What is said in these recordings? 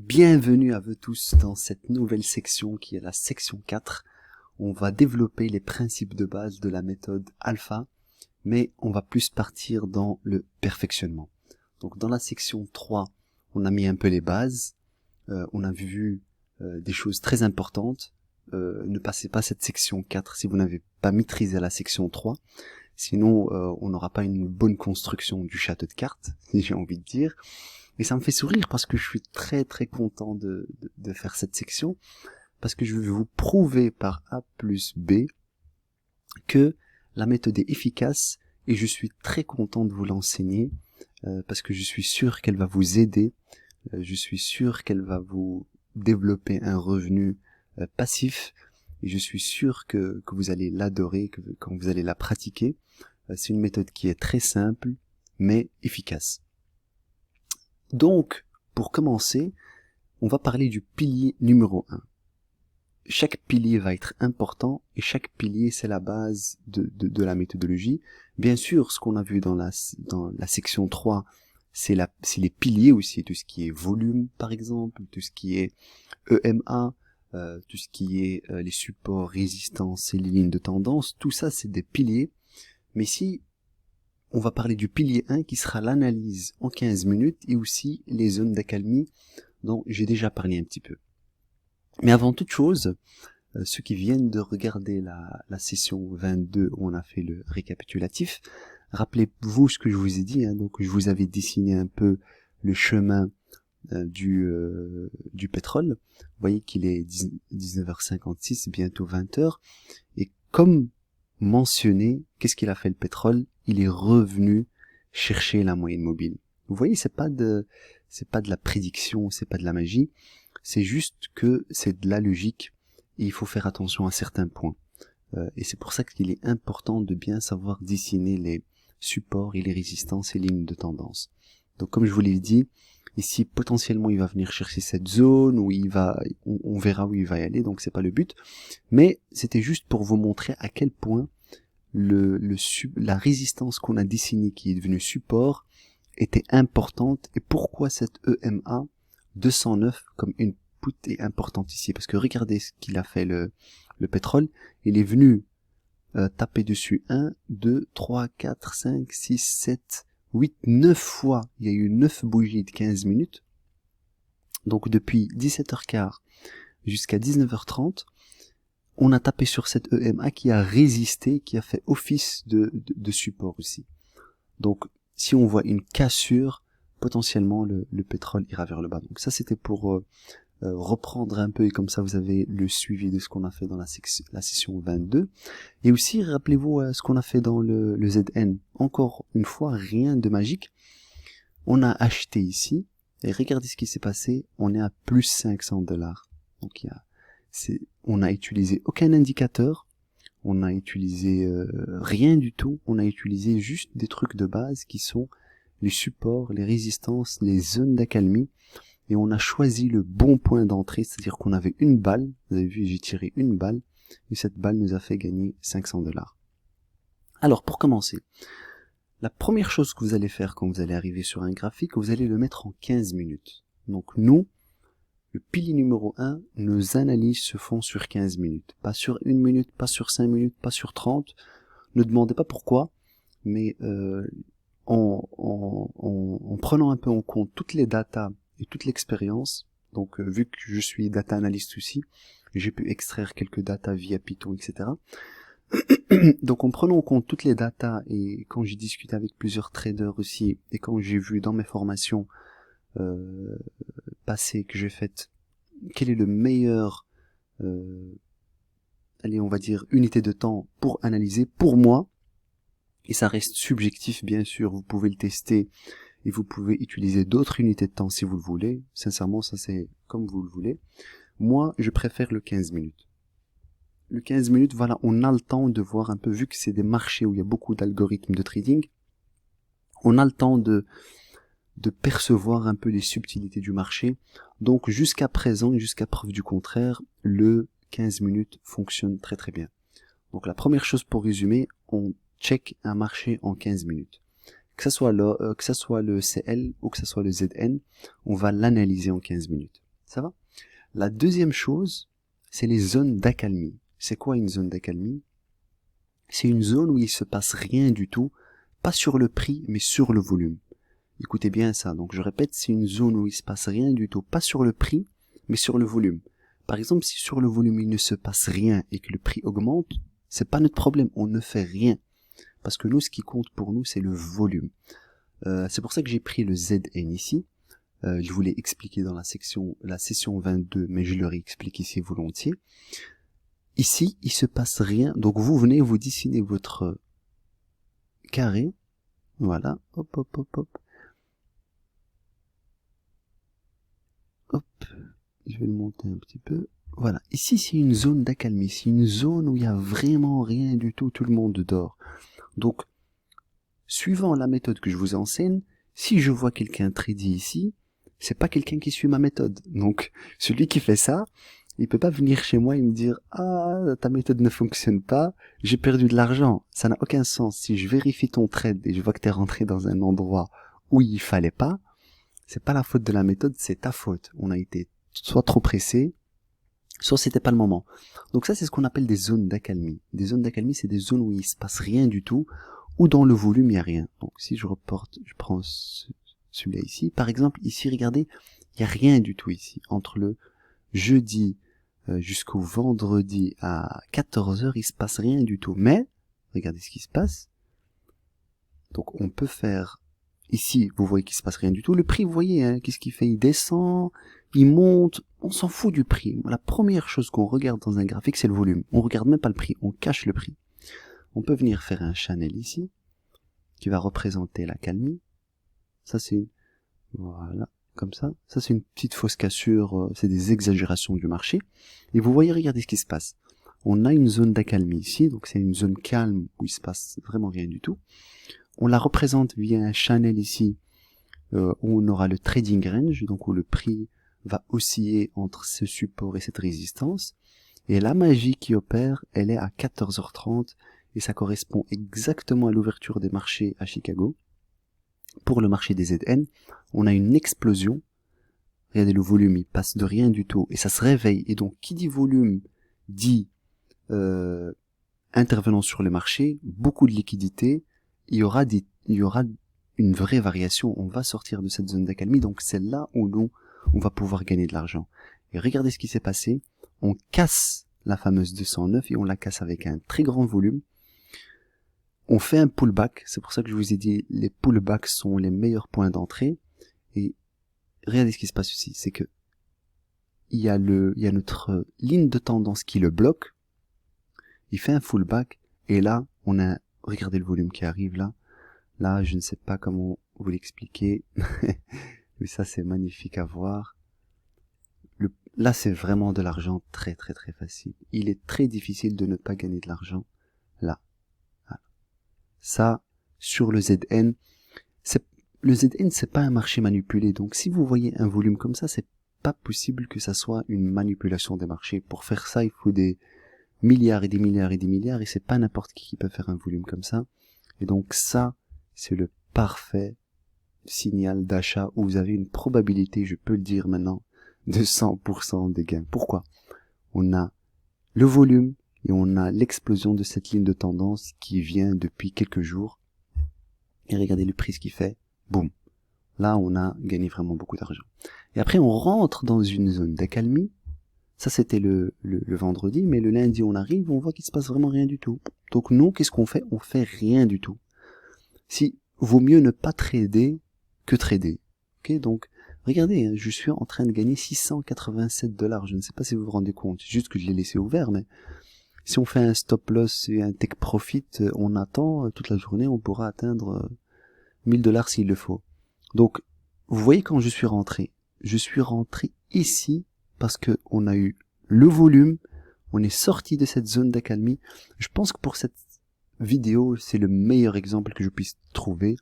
Bienvenue à vous tous dans cette nouvelle section qui est la section 4. On va développer les principes de base de la méthode alpha, mais on va plus partir dans le perfectionnement. Donc dans la section 3, on a mis un peu les bases, on a vu des choses très importantes. Ne passez pas cette section 4 si vous n'avez pas maîtrisé la section 3, sinon on n'aura pas une bonne construction du château de cartes, si j'ai envie de dire. Et ça me fait sourire parce que je suis très très content de faire cette section, parce que je vais vous prouver par A plus B que la méthode est efficace, et je suis très content de vous l'enseigner, parce que je suis sûr qu'elle va vous aider, je suis sûr qu'elle va vous développer un revenu passif, et je suis sûr que vous allez l'adorer quand vous allez la pratiquer. C'est une méthode qui est très simple, mais efficace. Donc, pour commencer, on va parler du pilier numéro 1. Chaque pilier va être important, et chaque pilier, c'est la base de la méthodologie. Bien sûr, ce qu'on a vu dans la section 3, c'est les piliers aussi, tout ce qui est volume, par exemple, tout ce qui est EMA, tout ce qui est les supports, résistance et les lignes de tendance. Tout ça, c'est des piliers. Mais ici, on va parler du pilier 1 qui sera l'analyse en 15 minutes et aussi les zones d'accalmie dont j'ai déjà parlé un petit peu. Mais avant toute chose, ceux qui viennent de regarder la session 22 où on a fait le récapitulatif, rappelez-vous ce que je vous ai dit, donc je vous avais dessiné un peu le chemin du pétrole. Vous voyez qu'il est 19h56, bientôt 20h, et comme mentionné, qu'est-ce qu'il a fait le pétrole? Il est revenu chercher la moyenne mobile. Vous voyez, c'est pas de la prédiction, c'est pas de la magie, c'est juste que c'est de la logique, et il faut faire attention à certains points. Et c'est pour ça qu'il est important de bien savoir dessiner les supports et les résistances et lignes de tendance. Donc comme je vous l'ai dit, ici potentiellement il va venir chercher cette zone où on verra où il va y aller, donc c'est pas le but, mais c'était juste pour vous montrer à quel point la résistance qu'on a dessinée qui est devenue support était importante, et pourquoi cette EMA 209 comme une poutre est importante ici, parce que regardez ce qu'il a fait le pétrole. Il est venu taper dessus 1, 2, 3, 4, 5, 6, 7, 8, 9 fois. Il y a eu 9 bougies de 15 minutes. Donc depuis 17h15 jusqu'à 19h30, on a tapé sur cette EMA qui a résisté, qui a fait office de support aussi. Donc si on voit une cassure, potentiellement le pétrole ira vers le bas. Donc ça c'était pour reprendre un peu, et comme ça vous avez le suivi de ce qu'on a fait dans la session 22. Et aussi rappelez-vous ce qu'on a fait dans le ZN. Encore une fois, rien de magique. On a acheté ici, et regardez ce qui s'est passé, on est à plus $500. Donc on n'a utilisé aucun indicateur, on n'a utilisé rien du tout, on a utilisé juste des trucs de base qui sont les supports, les résistances, les zones d'accalmie, et on a choisi le bon point d'entrée, c'est-à-dire qu'on avait une balle, vous avez vu j'ai tiré une balle, et cette balle nous a fait gagner $500. Alors pour commencer, la première chose que vous allez faire quand vous allez arriver sur un graphique, vous allez le mettre en 15 minutes. Donc nous, le pilier numéro 1, nos analyses se font sur 15 minutes. Pas sur 1 minute, pas sur 5 minutes, pas sur 30. Ne demandez pas pourquoi, mais en prenant un peu en compte toutes les datas et toute l'expérience, donc vu que je suis data analyst aussi, j'ai pu extraire quelques datas via Python, etc. Donc en prenant en compte toutes les datas, et quand j'ai discuté avec plusieurs traders aussi, et quand j'ai vu dans mes formations passées que j'ai faites, quel est le meilleur on va dire unité de temps pour analyser pour moi, et ça reste subjectif bien sûr, vous pouvez le tester et vous pouvez utiliser d'autres unités de temps si vous le voulez, sincèrement ça c'est comme vous le voulez. Moi je préfère le 15 minutes. Le 15 minutes, voilà, on a le temps de voir un peu, vu que c'est des marchés où il y a beaucoup d'algorithmes de trading, on a le temps de percevoir un peu les subtilités du marché. Donc jusqu'à présent, et jusqu'à preuve du contraire, le 15 minutes fonctionne très très bien. Donc la première chose pour résumer, on check un marché en 15 minutes. Que ce soit le CL ou que ce soit le ZN, on va l'analyser en 15 minutes. Ça va? La deuxième chose, c'est les zones d'accalmie. C'est quoi une zone d'accalmie? C'est une zone où il se passe rien du tout, pas sur le prix, mais sur le volume. Écoutez bien ça. Donc je répète, c'est une zone où il se passe rien du tout, pas sur le prix, mais sur le volume. Par exemple, si sur le volume il ne se passe rien et que le prix augmente, c'est pas notre problème, on ne fait rien. Parce que nous, ce qui compte pour nous, c'est le volume. C'est pour ça que j'ai pris le ZN ici. Je voulais expliquer dans la session 22, mais je leur explique ici volontiers. Ici, il se passe rien. Donc vous venez, vous dessinez votre carré. Voilà. Hop, hop, hop, hop. Hop. Je vais le monter un petit peu. Voilà. Ici, c'est une zone d'accalmie. C'est une zone où il n'y a vraiment rien du tout. Tout le monde dort. Donc, suivant la méthode que je vous enseigne, si je vois quelqu'un trader ici, c'est pas quelqu'un qui suit ma méthode. Donc, celui qui fait ça, il peut pas venir chez moi et me dire « Ah, ta méthode ne fonctionne pas, j'ai perdu de l'argent. » Ça n'a aucun sens. Si je vérifie ton trade et je vois que tu es rentré dans un endroit où il fallait pas, c'est pas la faute de la méthode, c'est ta faute. On a été soit trop pressé, soit c'était pas le moment. Donc ça, c'est ce qu'on appelle des zones d'accalmie. Des zones d'accalmie, c'est des zones où il se passe rien du tout, ou dans le volume, il n'y a rien. Donc si je prends celui-là ici. Par exemple, ici, regardez, il n'y a rien du tout ici. Entre le jeudi jusqu'au vendredi à 14h, il se passe rien du tout. Mais, regardez ce qui se passe. Donc on peut faire... Ici, vous voyez qu'il se passe rien du tout. Le prix, vous voyez, hein, qu'est-ce qu'il fait? Il descend, il monte. On s'en fout du prix. La première chose qu'on regarde dans un graphique, c'est le volume. On regarde même pas le prix, on cache le prix. On peut venir faire un channel ici, qui va représenter l'accalmie. Ça, c'est... Voilà, comme ça. Ça, c'est une petite fausse cassure, c'est des exagérations du marché. Et vous voyez, regardez ce qui se passe. On a une zone d'accalmie ici, donc c'est une zone calme où il se passe vraiment rien du tout. On la représente via un channel ici, où on aura le trading range, donc où le prix va osciller entre ce support et cette résistance. Et la magie qui opère, elle est à 14h30, et ça correspond exactement à l'ouverture des marchés à Chicago. Pour le marché des ZN, on a une explosion. Regardez, le volume, il passe de rien du tout, et ça se réveille. Et donc, qui dit volume, dit intervenant sur le marché, beaucoup de liquidités, il y aura une vraie variation. On va sortir de cette zone d'accalmie, donc c'est là où on va pouvoir gagner de l'argent. Et regardez ce qui s'est passé. On casse la fameuse 209 et on la casse avec un très grand volume. On fait un pullback. C'est pour ça que je vous ai dit, les pullbacks sont les meilleurs points d'entrée. Et regardez ce qui se passe ici. C'est que il y a notre ligne de tendance qui le bloque. Il fait un pullback. Et là, on a, regardez le volume qui arrive là. Là, je ne sais pas comment vous l'expliquer. Mais ça, c'est magnifique à voir. Là, c'est vraiment de l'argent très très très facile. Il est très difficile de ne pas gagner de l'argent. Là. Voilà. Ça, sur le ZN, le ZN, c'est pas un marché manipulé. Donc, si vous voyez un volume comme ça, c'est pas possible que ça soit une manipulation des marchés. Pour faire ça, il faut des milliards et des milliards et des milliards, et c'est pas n'importe qui peut faire un volume comme ça. Et donc ça, c'est le parfait signal d'achat où vous avez une probabilité, je peux le dire maintenant, de 100% de gain. Pourquoi? On a le volume et on a l'explosion de cette ligne de tendance qui vient depuis quelques jours. Et regardez le prix ce qu'il fait. Boum. Là, on a gagné vraiment beaucoup d'argent. Et après, on rentre dans une zone d'accalmie. Ça, c'était le vendredi, mais le lundi, on arrive, on voit qu'il se passe vraiment rien du tout. Donc nous, qu'est-ce qu'on fait? On fait rien du tout. Si, vaut mieux ne pas trader que trader. Ok, donc, regardez, je suis en train de gagner 687 $. Je ne sais pas si vous vous rendez compte. C'est juste que je l'ai laissé ouvert, mais si on fait un stop loss et un take profit, on attend toute la journée, on pourra atteindre 1000 $ s'il le faut. Donc, vous voyez quand je suis rentré ici parce que on a eu le volume, on est sorti de cette zone d'accalmie. Je pense que pour cette vidéo, c'est le meilleur exemple que je puisse trouver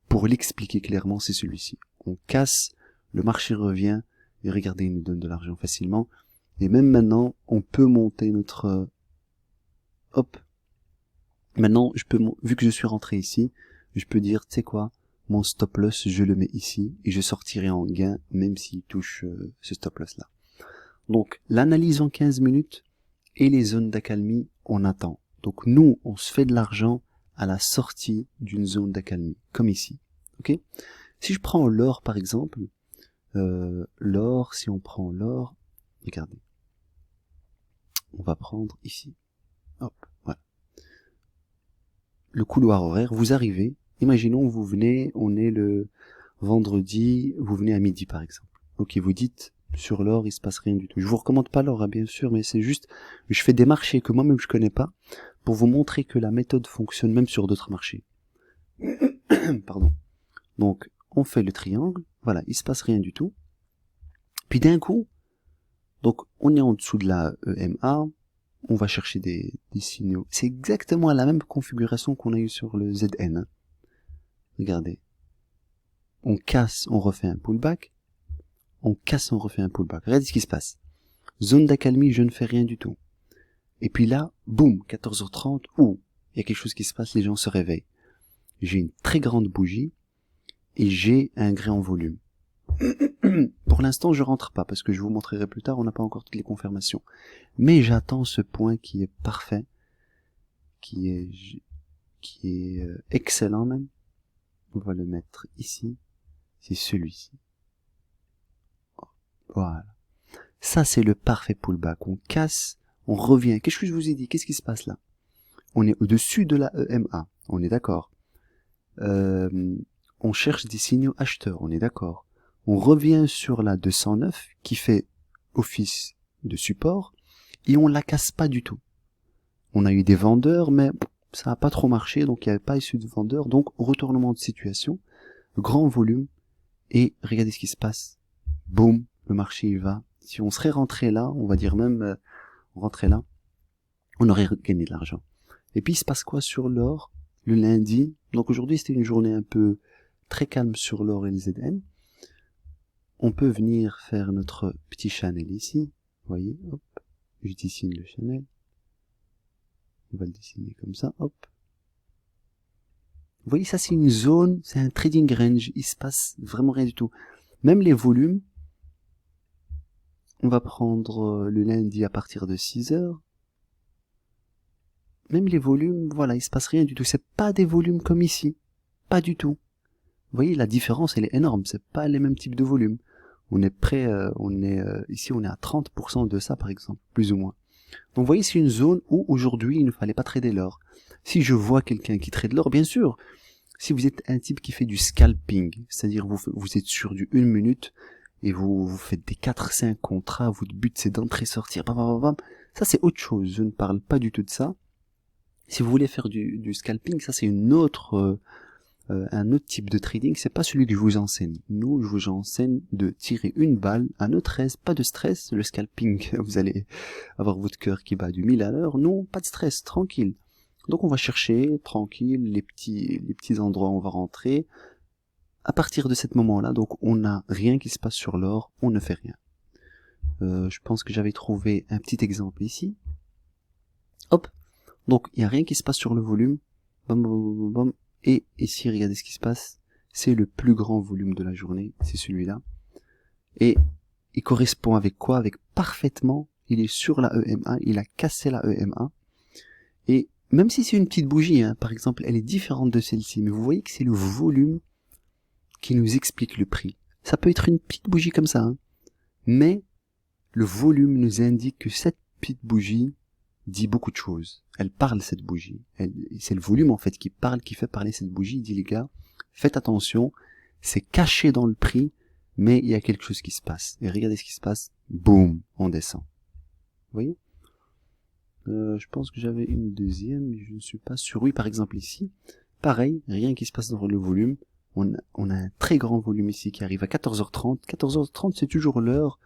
pour l'expliquer clairement, c'est celui-ci. On casse, le marché revient, et regardez, il nous donne de l'argent facilement. Et même maintenant, on peut monter notre... hop. Maintenant, vu que je suis rentré ici, je peux dire, tu sais quoi, mon stop loss, je le mets ici, et je sortirai en gain, même s'il touche ce stop loss là. Donc, l'analyse en 15 minutes, et les zones d'accalmie, on attend. Donc, nous, on se fait de l'argent à la sortie d'une zone d'accalmie, comme ici. Ok? Si je prends l'or, par exemple, l'or, si on prend l'or, regardez. On va prendre ici. Hop, voilà. Le couloir horaire, vous arrivez, imaginons vous venez, on est le vendredi, vous venez à midi par exemple. Ok, vous dites, sur l'or, il se passe rien du tout. Je vous recommande pas l'or, hein, bien sûr, mais c'est juste, je fais des marchés que moi-même je connais pas, pour vous montrer que la méthode fonctionne même sur d'autres marchés. Pardon. Donc, on fait le triangle, voilà, il se passe rien du tout. Puis d'un coup, donc on est en dessous de la EMA, on va chercher des signaux. C'est exactement la même configuration qu'on a eu sur le ZN. Hein. Regardez. On casse, on refait un pullback. On casse, on refait un pullback. Regardez ce qui se passe. Zone d'accalmie, je ne fais rien du tout. Et puis là, boum, 14h30, ouh, il y a quelque chose qui se passe, les gens se réveillent. J'ai une très grande bougie et j'ai un grain en volume. Pour l'instant, je rentre pas parce que je vous montrerai plus tard, on n'a pas encore toutes les confirmations. Mais j'attends ce point qui est parfait, qui est excellent même. On va le mettre ici. C'est celui-ci. Voilà. Ça, c'est le parfait pullback. On casse, on revient. Qu'est-ce que je vous ai dit? Qu'est-ce qui se passe là? On est au-dessus de la EMA. On est d'accord. On cherche des signaux acheteurs. On est d'accord. On revient sur la 209 qui fait office de support et on la casse pas du tout. On a eu des vendeurs, mais ça n'a pas trop marché, donc il n'y avait pas issu de vendeurs. Donc, retournement de situation, grand volume, et regardez ce qui se passe. Boum, le marché il va. Si on serait rentré là, on va dire même rentrer là, on aurait gagné de l'argent. Et puis il se passe quoi sur l'or le lundi? Donc aujourd'hui c'était une journée un peu très calme sur l'or et le ZN. On peut venir faire notre petit channel ici. Vous voyez, hop, je dessine le channel. On va le dessiner comme ça, hop. Vous voyez, ça c'est une zone, c'est un trading range, il se passe vraiment rien du tout. Même les volumes, on va prendre le lundi à partir de 6 heures. Même les volumes, voilà, il se passe rien du tout. C'est pas des volumes comme ici. Pas du tout. Vous voyez, la différence, elle est énorme. C'est pas les mêmes types de volumes. On est prêt, ici, on est à 30% de ça, par exemple, plus ou moins. Donc, vous voyez, c'est une zone où, aujourd'hui, il ne fallait pas trader l'or. Si je vois quelqu'un qui trade l'or, bien sûr, si vous êtes un type qui fait du scalping, c'est-à-dire vous êtes sur du 1 minute, et vous faites des 4-5 contrats, votre but c'est d'entrer, sortir, bam, bam, bam, ça c'est autre chose. Je ne parle pas du tout de ça. Si vous voulez faire du scalping, ça c'est un autre type de trading, c'est pas celui que je vous enseigne. Nous, je vous enseigne de tirer une balle à notre aise, pas de stress. Le scalping, vous allez avoir votre cœur qui bat du 1000 à l'heure. Non, pas de stress, tranquille. Donc on va chercher, tranquille, les petits endroits où on va rentrer. À partir de ce moment-là, donc on n'a rien qui se passe sur l'or, on ne fait rien. Je pense que j'avais trouvé un petit exemple ici. Hop. Donc, il n'y a rien qui se passe sur le volume. Bam, bam, bam, bam. Et ici, regardez ce qui se passe. C'est le plus grand volume de la journée. C'est celui-là. Et il correspond avec quoi? Avec parfaitement, il est sur la EMA. Il a cassé la EMA. Et même si c'est une petite bougie, hein, par exemple, elle est différente de celle-ci. Mais vous voyez que c'est le volume qui nous explique le prix. Ça peut être une petite bougie comme ça. Hein. Mais le volume nous indique que cette petite bougie dit beaucoup de choses. Elle parle, cette bougie. C'est le volume, en fait, qui parle, qui fait parler cette bougie. Il dit, les gars, faites attention, c'est caché dans le prix, mais il y a quelque chose qui se passe. Et regardez ce qui se passe. Boum, on descend. Vous voyez? Je pense que j'avais une deuxième, mais je ne suis pas sûr. Oui, par exemple, ici, pareil, rien qui se passe dans le volume. On a un très grand volume ici qui arrive à 14h30. 14h30, c'est toujours l'heure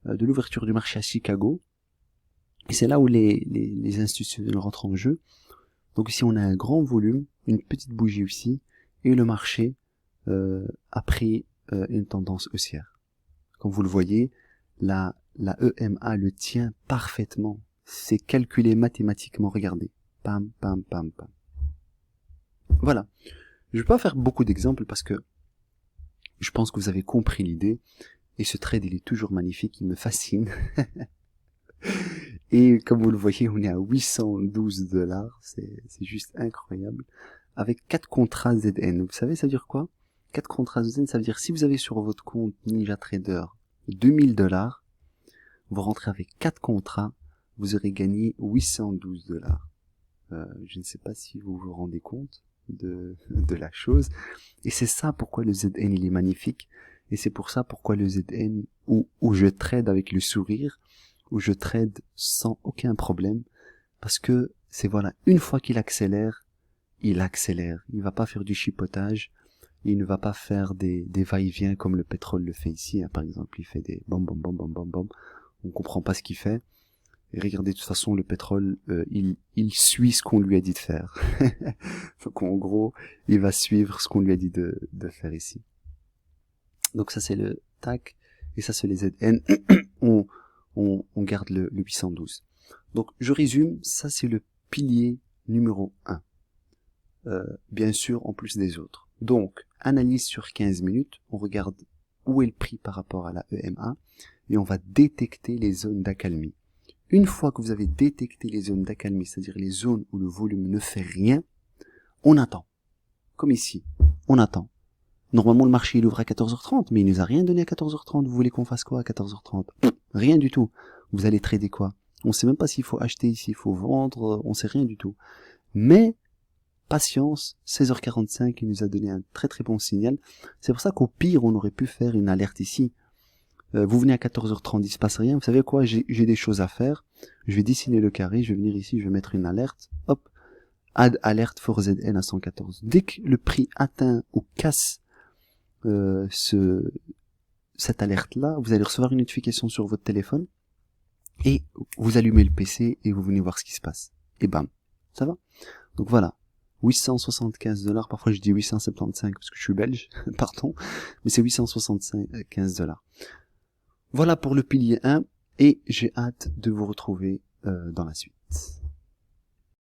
de l'ouverture du marché à Chicago. Et c'est là où les institutionnels rentrent en jeu. Donc ici on a un grand volume, une petite bougie aussi, et le marché a pris une tendance haussière. Comme vous le voyez, la EMA le tient parfaitement. C'est calculé mathématiquement, regardez. Pam, pam, pam, pam. Voilà. Je vais pas faire beaucoup d'exemples parce que je pense que vous avez compris l'idée. Et ce trade, il est toujours magnifique, il me fascine. Et comme vous le voyez, on est à 812 $. C'est juste incroyable. Avec 4 contrats ZN. Vous savez, ça veut dire quoi? 4 contrats ZN, ça veut dire si vous avez sur votre compte NinjaTrader 2000 $, vous rentrez avec 4 contrats, vous aurez gagné 812 $. Je ne sais pas si vous vous rendez compte de la chose. Et c'est ça pourquoi le ZN il est magnifique. Et c'est pour ça pourquoi le ZN, où je trade avec le sourire, où je trade sans aucun problème, parce que c'est voilà, une fois qu'il accélère, il accélère. Il va pas faire du chipotage, il ne va pas faire des va-et-vient comme le pétrole le fait ici, hein, par exemple. Il fait des bam bam bam bam bam bam. On comprend pas ce qu'il fait. Et regardez, de toute façon, le pétrole, il suit ce qu'on lui a dit de faire. Donc en gros, il va suivre ce qu'on lui a dit de faire ici. Donc ça c'est le TAC, et ça c'est les ZN. on garde le 812. Donc je résume, ça c'est le pilier numéro 1. Bien sûr, en plus des autres. Donc, analyse sur 15 minutes, on regarde où est le prix par rapport à la EMA, et on va détecter les zones d'accalmie. Une fois que vous avez détecté les zones d'accalmie, c'est-à-dire les zones où le volume ne fait rien, on attend. Comme ici, on attend. Normalement, le marché, il ouvre à 14h30, mais il nous a rien donné à 14h30. Vous voulez qu'on fasse quoi à 14h30? Rien du tout. Vous allez trader quoi? On sait même pas s'il faut acheter, s'il faut vendre, on sait rien du tout. Mais, patience, 16h45, il nous a donné un très très bon signal. C'est pour ça qu'au pire, on aurait pu faire une alerte ici. Vous venez à 14h30, il se passe rien. Vous savez quoi? J'ai des choses à faire. Je vais dessiner le carré, je vais venir ici, je vais mettre une alerte. Hop. Add alerte for ZN à 114. Dès que le prix atteint ou casse cette alerte-là, vous allez recevoir une notification sur votre téléphone et vous allumez le PC et vous venez voir ce qui se passe. Et bam, ça va? Donc voilà, 875 $, parfois je dis 875 parce que je suis belge, pardon, mais c'est 875 $. Voilà pour le pilier 1 et j'ai hâte de vous retrouver dans la suite.